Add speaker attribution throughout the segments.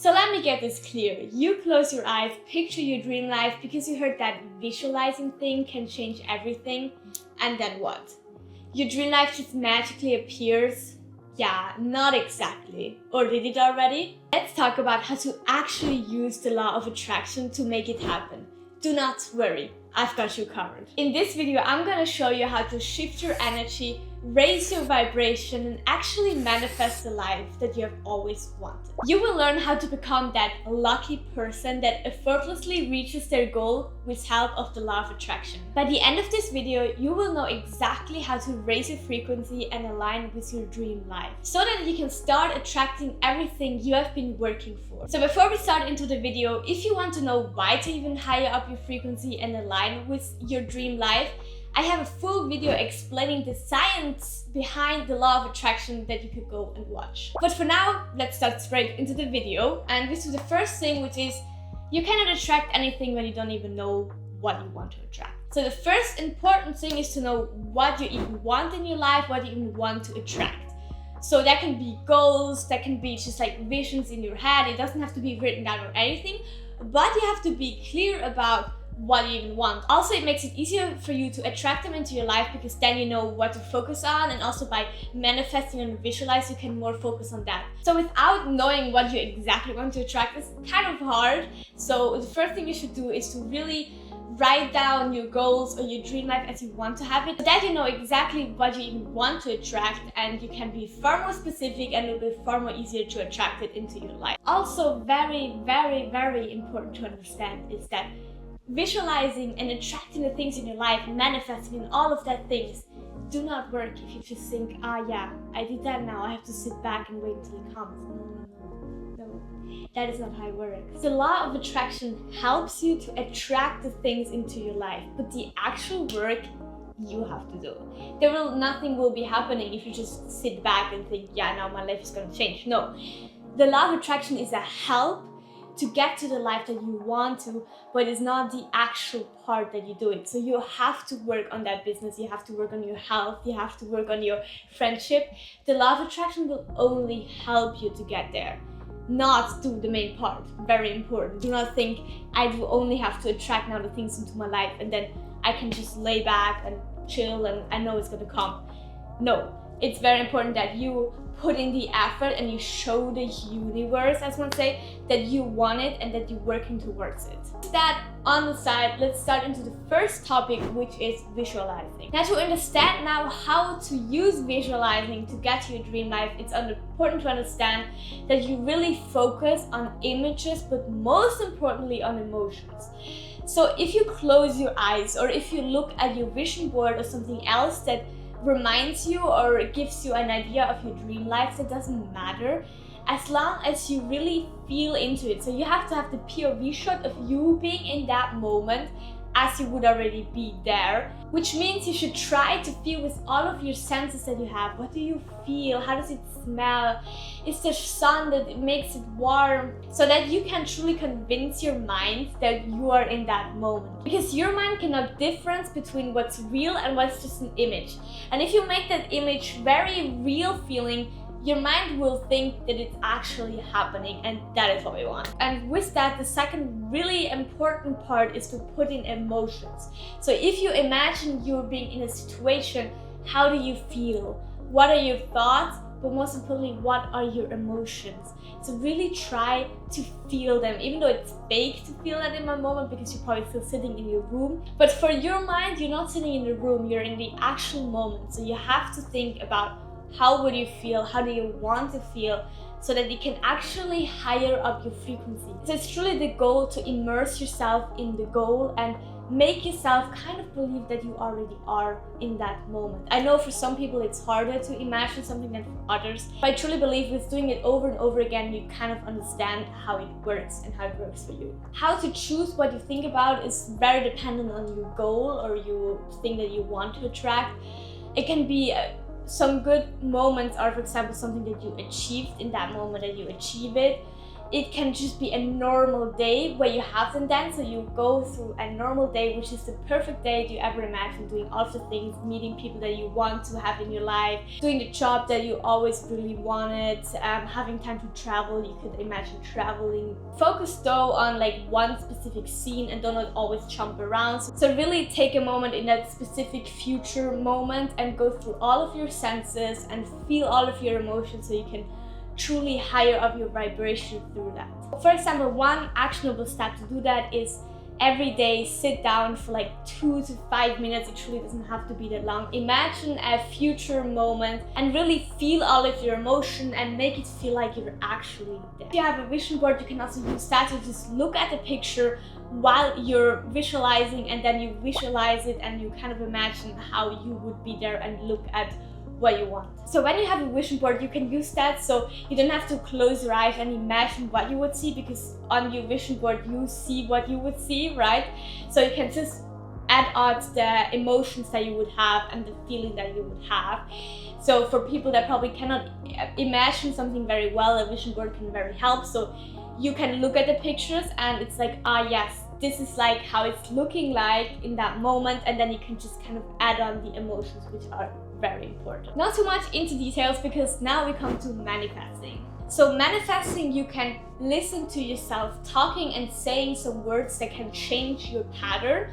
Speaker 1: So let me get this clear. You close your eyes, picture your dream life because you heard that visualizing thing can change everything. And then what? Your dream life just magically appears? Yeah, not exactly. Or did it already? Let's talk about how to actually use the law of attraction to make it happen. Do not worry, I've got you covered. In this video, I'm gonna show you how to shift your energy, raise your vibration, and actually manifest the life that you have always wanted. You will learn how to become that lucky person that effortlessly reaches their goal with help of the law of attraction. By the end of this video, you will know exactly how to raise your frequency and align with your dream life, so that you can start attracting everything you have been working for. So before we start into the video, if you want to know why to even higher up your frequency and align with your dream life, I have a full video explaining the science behind the law of attraction that you could go and watch. But for now, let's start straight into the video. And this is the first thing, which is you cannot attract anything when you don't even know what you want to attract. So the first important thing is to know what you even want in your life, what you even want to attract. So that can be goals, that can be just like visions in your head. It doesn't have to be written down or anything, but you have to be clear about what you even want. Also, it makes it easier for you to attract them into your life because then you know what to focus on, and also by manifesting and visualize, you can more focus on that. So without knowing what you exactly want to attract, it's kind of hard. So the first thing you should do is to really write down your goals or your dream life as you want to have it, so that you know exactly what you even want to attract, and you can be far more specific and it'll be far more easier to attract it into your life. Also, very, very, very important to understand is that visualizing and attracting the things in your life, manifesting and all of that things, do not work if you just think, yeah, I did that, now I have to sit back and wait until it comes. No, that is not how it works. The law of attraction helps you to attract the things into your life, but the actual work you have to do. Nothing will be happening if you just sit back and think, yeah, now my life is going to change. No, the law of attraction is a help to get to the life that you want to, but it's not the actual part that you do it. So you have to work on that business, you have to work on your health, you have to work on your friendship. The law of attraction will only help you to get there, not do the main part. Very important. Do not think I will only have to attract now the things into my life and then I can just lay back and chill and I know it's gonna come. No, it's very important that you put in the effort and you show the universe, as one say, that you want it and that you're working towards it. With that on the side, let's start into the first topic, which is visualizing. Now, to understand now how to use visualizing to get to your dream life, it's important to understand that you really focus on images, but most importantly on emotions. So if you close your eyes or if you look at your vision board or something else that reminds you or gives you an idea of your dream life, that doesn't matter as long as you really feel into it. So you have to have the POV shot of you being in that moment as you would already be there, which means you should try to feel with all of your senses that you have. What do you feel? How does it smell? Is there sun that makes it warm? So that you can truly convince your mind that you are in that moment. Because your mind cannot difference between what's real and what's just an image. And if you make that image very real feeling, your mind will think that it's actually happening, and that is what we want. And with that, the second really important part is to put in emotions. So if you imagine you're being in a situation, how do you feel? What are your thoughts? But most importantly, what are your emotions? So really try to feel them, even though it's fake to feel that in my moment because you're probably still sitting in your room. But for your mind, you're not sitting in the room, you're in the actual moment. So you have to think about how would you feel, how do you want to feel, so that you can actually higher up your frequency. So it's truly the goal to immerse yourself in the goal and make yourself kind of believe that you already are in that moment. I know for some people it's harder to imagine something than for others, but I truly believe with doing it over and over again, you kind of understand how it works and how it works for you. How to choose what you think about is very dependent on your goal or your thing that you want to attract. It can be some good moments are, for example, something that you achieved in that moment, that you achieve it. It can just be a normal day where you have them then. So you go through a normal day, which is the perfect day. Do you ever imagine doing all of the things, meeting people that you want to have in your life, doing the job that you always really wanted, having time to travel? You could imagine traveling. Focus though on like one specific scene and do not always jump around. So really take a moment in that specific future moment and go through all of your senses and feel all of your emotions so you can truly higher up your vibration through that. For example, one actionable step to do that is every day sit down for like 2 to 5 minutes. It truly doesn't have to be that long. Imagine a future moment and really feel all of your emotion and make it feel like you're actually there. If you have a vision board, you can also use that to just look at the picture while you're visualizing, and then you visualize it and you kind of imagine how you would be there and look at what you want. So when you have a vision board, you can use that, so you don't have to close your eyes and imagine what you would see, because on your vision board you see what you would see, right? So you can just add on the emotions that you would have and the feeling that you would have. So for people that probably cannot imagine something very well, a vision board can very help. So you can look at the pictures and it's like, yes, this is like how it's looking like in that moment, and then you can just kind of add on the emotions, which are very important. Not too much into details, because now we come to manifesting. So manifesting, you can listen to yourself talking and saying some words that can change your pattern,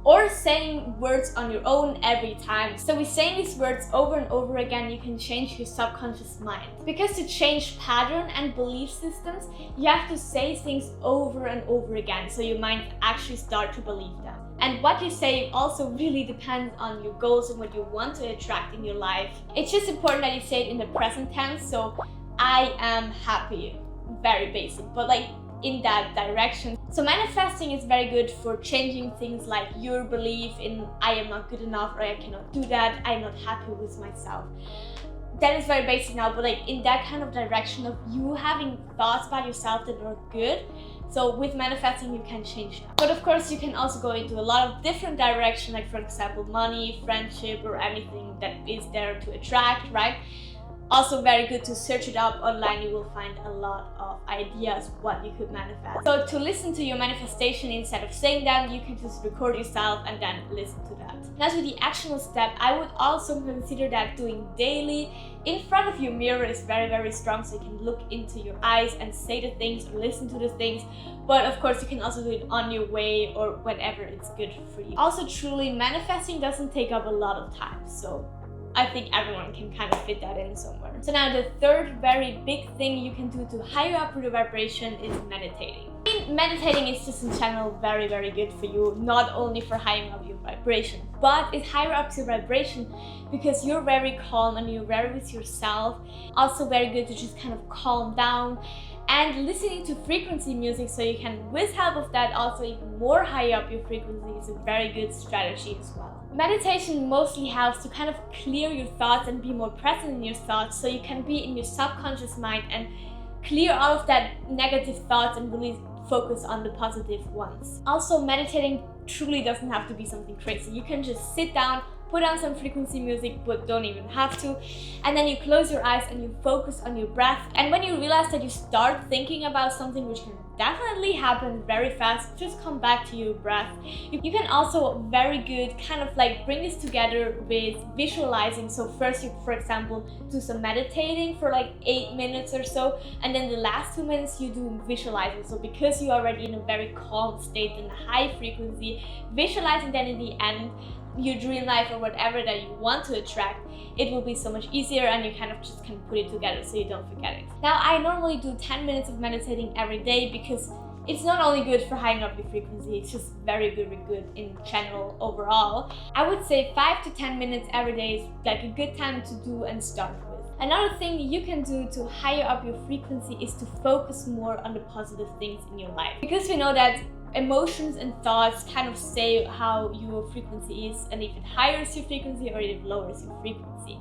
Speaker 1: or saying words on your own every time. So with saying these words over and over again, you can change your subconscious mind. Because to change pattern and belief systems, you have to say things over and over again, so your mind actually start to believe them. And what you say also really depends on your goals and what you want to attract in your life. It's just important that you say it in the present tense. So I am happy, very basic, but like in that direction. So manifesting is very good for changing things like your belief in I am not good enough, or I cannot do that, I'm not happy with myself. That is very basic now, but like in that kind of direction of you having thoughts about yourself that are good. So with manifesting, you can change that. But of course, you can also go into a lot of different directions, like for example, money, friendship, or anything that is there to attract, right? Also very good to search it up online. You will find a lot of ideas what you could manifest. So to listen to your manifestation, instead of saying them, you can just record yourself and then listen to that. Now to the actionable step, I would also consider that doing daily in front of your mirror is very, very strong. So you can look into your eyes and say the things or listen to the things. But of course, you can also do it on your way or whenever it's good for you. Also, truly manifesting doesn't take up a lot of time. So I think everyone can kind of fit that in somewhere. So now the third very big thing you can do to higher up your vibration is meditating. I mean, meditating is just in general very, very good for you, not only for highering up your vibration, but it higher ups your vibration because you're very calm and you're very with yourself. Also very good to just kind of calm down and listening to frequency music, so you can, with help of that, also even more high up your frequency is a very good strategy as well. Meditation mostly helps to kind of clear your thoughts and be more present in your thoughts, so you can be in your subconscious mind and clear all of that negative thoughts and really focus on the positive ones. Also, meditating truly doesn't have to be something crazy. You can just sit down, put on some frequency music, but don't even have to, and then you close your eyes and you focus on your breath. And when you realize that you start thinking about something, which can definitely happen very fast, just come back to your breath. You can also very good kind of like bring this together with visualizing. So first you, for example, do some meditating for like 8 minutes or so, and then the last 2 minutes you do visualizing. So because you're already in a very calm state and a high frequency, visualizing then in the end your dream life or whatever that you want to attract, it will be so much easier, and you kind of just can put it together so you don't forget it. Now, I normally do 10 minutes of meditating every day because it's not only good for highing up your frequency, it's just very good in general overall. I would say 5 to 10 minutes every day is like a good time to do and start with. Another thing you can do to higher up your frequency is to focus more on the positive things in your life. Because we know that emotions and thoughts kind of say how your frequency is, and if it higher your frequency or if it lowers your frequency.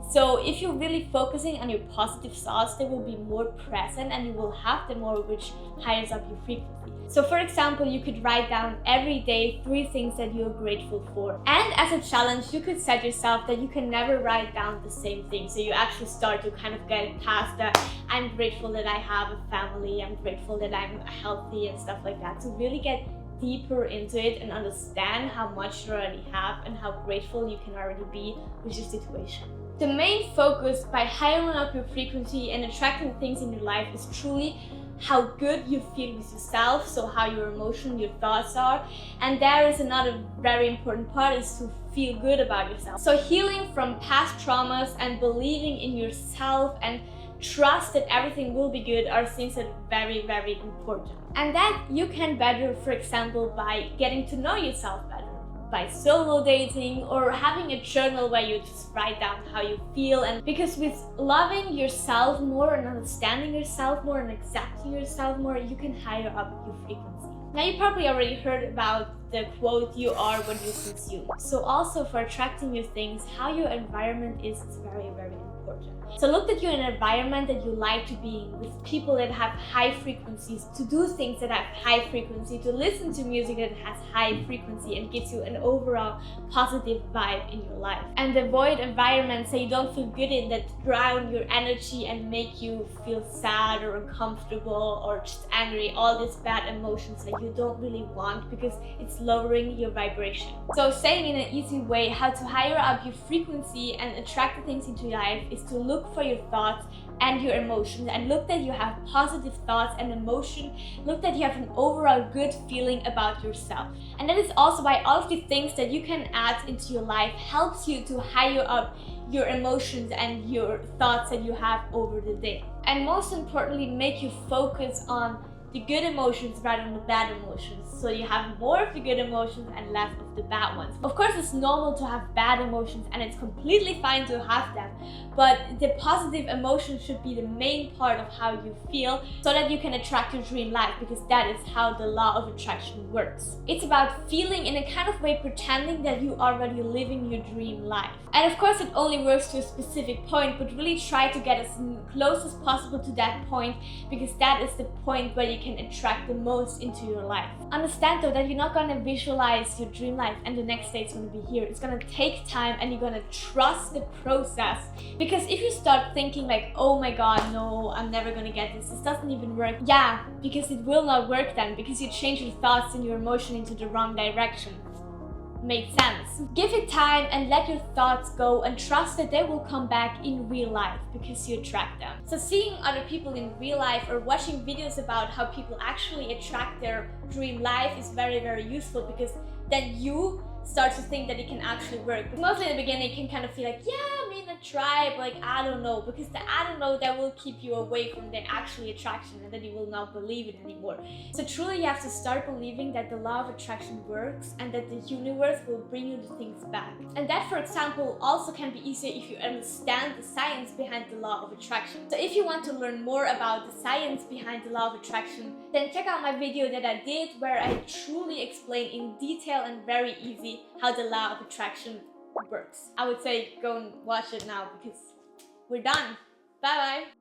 Speaker 1: So if you're really focusing on your positive thoughts, they will be more present and you will have them more, which higher up your frequency. So for example, you could write down every day 3 things that you're grateful for. And as a challenge, you could set yourself that you can never write down the same thing. So you actually start to kind of get past that. I'm grateful that I have a family. I'm grateful that I'm healthy and stuff like that. To really get deeper into it and understand how much you already have and how grateful you can already be with your situation. The main focus by hiring up your frequency and attracting things in your life is truly how good you feel with yourself, so how your emotions, your thoughts are. And there is another very important part, is to feel good about yourself. So healing from past traumas and believing in yourself and trust that everything will be good are things that are very, very important. And that you can better, for example, by getting to know yourself better, by solo dating or having a journal where you just write down how you feel. And because with loving yourself more and understanding yourself more and accepting yourself more, you can higher up your frequency. Now you probably already heard about the quote, you are what you consume. So also for attracting your things, how your environment is very, very important. So look that you're in an environment that you like to be in, with people that have high frequencies, to do things that have high frequency, to listen to music that has high frequency and gives you an overall positive vibe in your life. And avoid environments that you don't feel good in, that drown your energy and make you feel sad or uncomfortable or just angry, all these bad emotions that you don't really want, because it's lowering your vibration. So saying in an easy way how to higher up your frequency and attract the things into your life is to look for your thoughts and your emotions, and look that you have positive thoughts and emotion. Look that you have an overall good feeling about yourself. And that is also why all of the things that you can add into your life helps you to higher up your emotions and your thoughts that you have over the day. And most importantly, make you focus on the good emotions rather than the bad emotions, so you have more of the good emotions and less of the bad ones. Of course, it's normal to have bad emotions and it's completely fine to have them, but the positive emotions should be the main part of how you feel, so that you can attract your dream life, because that is how the law of attraction works. It's about feeling in a kind of way, pretending that you are already living your dream life. And of course, it only works to a specific point, but really try to get as close as possible to that point, because that is the point where you can attract the most into your life. Understand though that you're not gonna visualize your dream life and the next day it's gonna be here. It's gonna take time and you're gonna trust the process. Because if you start thinking like, oh my god, no, I'm never gonna get this doesn't even work. Yeah, because it will not work then, because you change your thoughts and your emotion into the wrong direction. Makes sense. Give it time and let your thoughts go, and trust that they will come back in real life because you attract them. So seeing other people in real life or watching videos about how people actually attract their dream life is very, very useful, because then you start to think that it can actually work. But mostly in the beginning, you can kind of feel like, yeah, I mean, I try, but like, I don't know, because the I don't know, that will keep you away from the actual attraction, and then you will not believe it anymore. So truly, you have to start believing that the law of attraction works and that the universe will bring you the things back. And that, for example, also can be easier if you understand the science behind the law of attraction. So if you want to learn more about the science behind the law of attraction, then check out my video that I did, where I truly explain in detail and very easy how the law of attraction works. I would say go and watch it now, because we're done. Bye bye.